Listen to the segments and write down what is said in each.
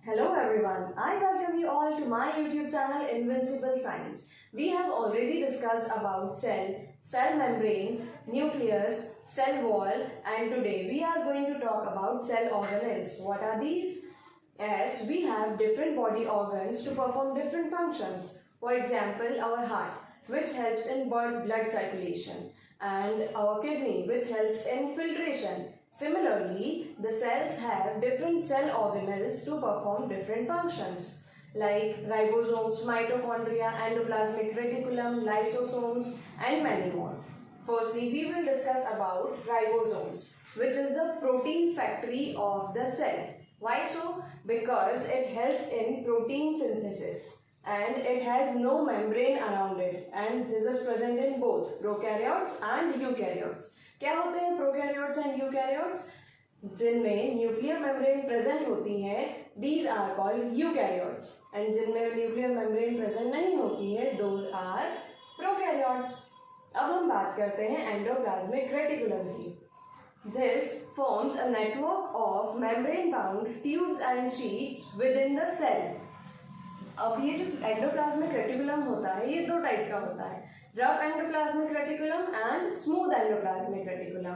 Hello everyone, I welcome you all to my YouTube channel Invincible Science. We have already discussed about cell membrane, nucleus, cell wall, and today we are going to talk about cell organelles. What are these? As we have different body organs to perform different functions. For example, our heart, which helps in blood circulation, and our kidney, which helps in filtration. Similarly, the cells have different cell organelles to perform different functions like ribosomes, mitochondria, endoplasmic reticulum, lysosomes, and many more. Firstly, we will discuss about ribosomes, which is the protein factory of the cell. Why so? Because it helps in protein synthesis and it has no membrane around it, and this is present in both prokaryotes and eukaryotes. क्या होते हैं prokaryotes and eukaryotes? जिनमें nuclear membrane present होती है, these are called eukaryotes, and जिनमें nuclear membrane present नहीं होती है, दोज आर प्रोकैरियोट्स. अब हम बात करते हैं एंडोप्लाज्मिक रेटिकुलम की. This forms a network of membrane-bound tubes and sheets within the cell. अब ये जो एंडोप्लाज्मिक रेटिकुलम होता है, ये दो टाइप का होता है, rough endoplasmic reticulum and smooth endoplasmic reticulum.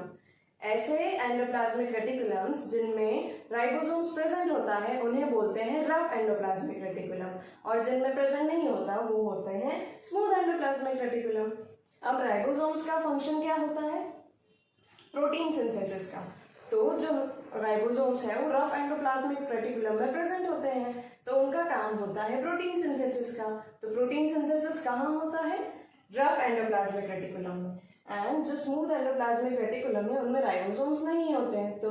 ऐसे एंडोप्लाज्मिक रेटिकुलम्स जिनमें राइबोसोम्स प्रेजेंट होता है उन्हें बोलते हैं रफ एंडोप्लाज्मिक रेटिकुलम, और जिनमें प्रेजेंट नहीं होता वो होते हैं स्मूथ एंडोप्लाज्मिक रेटिकुलम. अब राइबोसोम्स का फंक्शन क्या होता है? प्रोटीन सिंथेसिस का. तो जो राइबोसोम्स है वो रफ एंडोप्लाज्मिक रेटिकुलम में प्रेजेंट होते हैं, तो उनका काम होता है प्रोटीन सिंथेसिस का. तो प्रोटीन सिंथेसिस कहाँ होता है? रफ एंडोप्लाज्मिक रेटिकुलम में. एंड जो स्मूथ एंडोप्लाज्मिक रेटिकुलम है उनमें राइबोसोम्स नहीं होते हैं, तो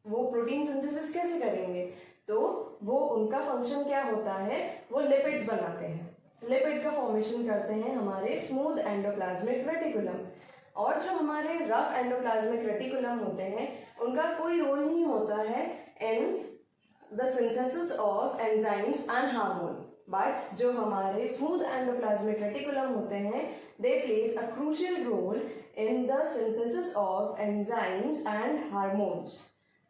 वो प्रोटीन सिंथेसिस कैसे करेंगे? तो वो उनका फंक्शन क्या होता है? वो लिपिड्स बनाते हैं, लिपिड का फॉर्मेशन करते हैं हमारे स्मूथ एंडोप्लाज्मिक रेटिकुलम. और जो हमारे रफ एंडोप्लाज्मिक रेटिकुलम होते हैं उनका कोई रोल नहीं होता है in the synthesis of enzymes and hormone, but जो हमारे स्मूथ एंडोप्लाज्मिक रेटिकुलम होते हैं they plays a crucial role in the synthesis of enzymes and hormones.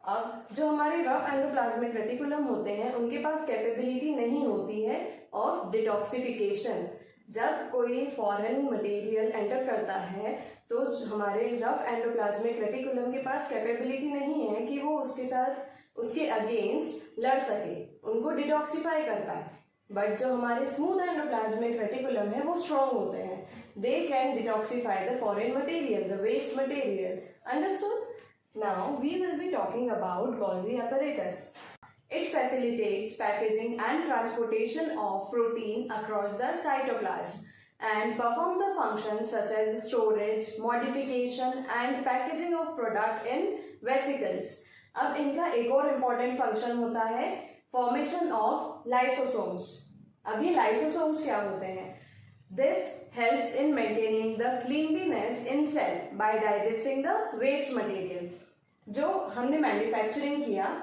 अब जो हमारे रफ एंडोप्लाज्मिक रेटिकुलम होते हैं उनके पास कैपेबिलिटी नहीं होती है ऑफ डिटॉक्सिफिकेशन. जब कोई फॉरेन मटेरियल एंटर करता है तो हमारे रफ एंडोप्लाज्मिक रेटिकुलम के पास कैपेबिलिटी नहीं है कि वो उसके साथ उसके अगेंस्ट लड़ सके, उनको डिटॉक्सिफाई कर पाए. बट जो हमारे स्मूथ एंडोप्लाज्मिक रेटिकुलम है वो स्ट्रॉन्ग होते हैं. They can detoxify the foreign material, the waste material. Understood? Now we will be talking about Golgi apparatus. It facilitates packaging and transportation of protein across the cytoplasm and performs the functions such as storage, modification and packaging of product in vesicles. अब इनका एक और important function होता है formation of lysosomes. अब ये lysosomes क्या होते हैं? This helps in maintaining the cleanliness in cell by digesting the waste material. जो हमने मैन्युफैक्चरिंग किया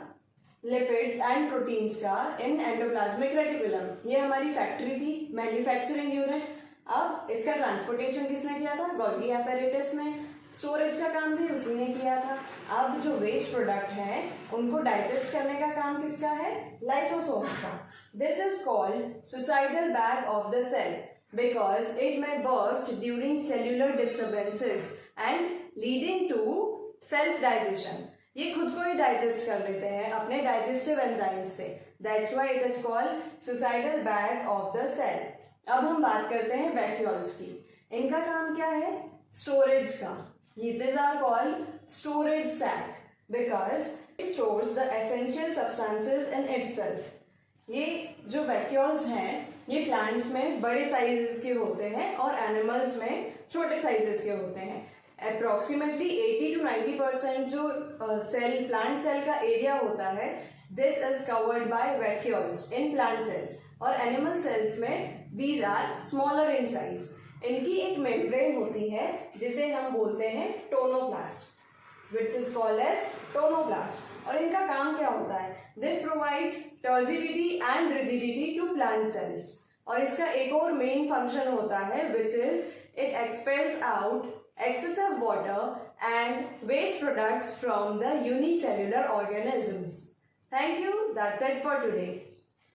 लिपिड्स एंड प्रोटीन्स का इन एंडोप्लाज्मिक रेटिकुलम, ये हमारी फैक्ट्री थी, मैन्युफैक्चरिंग यूनिट. अब इसका ट्रांसपोर्टेशन किसने किया था? गोल्गी एपैरेटस ने. स्टोरेज का काम भी उसी ने किया था. अब जो वेस्ट प्रोडक्ट है उनको डाइजेस्ट करने का काम किसका है? लाइसोसोम्स का. This is called suicidal bag of the cell because it may burst during cellular disturbances and leading to self digestion. ये खुद को ही डाइजेस्ट कर लेते हैं अपने डाइजेस्टिव एंजाइम से. That's why it is called suicidal bag of the cell. अब हम बात करते हैं वैक्यूल्स की. इनका काम क्या है? स्टोरेज का. ये this are called storage sac because it stores the essential substances in itself. ये जो वैक्यूल्स हैं ये प्लांट्स में बड़े साइजेस के होते हैं और एनिमल्स में छोटे साइजेस के होते हैं. अप्रोक्सीमेटली 80 to 90% जो प्लांट सेल का एरिया होता है this is covered by vacuoles in plant cells, और एनिमल सेल्स में these are smaller in size. इनकी एक मेम्ब्रेन होती है जिसे हम बोलते हैं tonoplast, which is called as tonoplast. और इनका काम क्या होता है? This provides turgidity and rigidity to plant cells. और इसका एक और मेन फंक्शन होता है which is it expels out excessive water and waste products from the unicellular organisms. Thank you. That's it for today.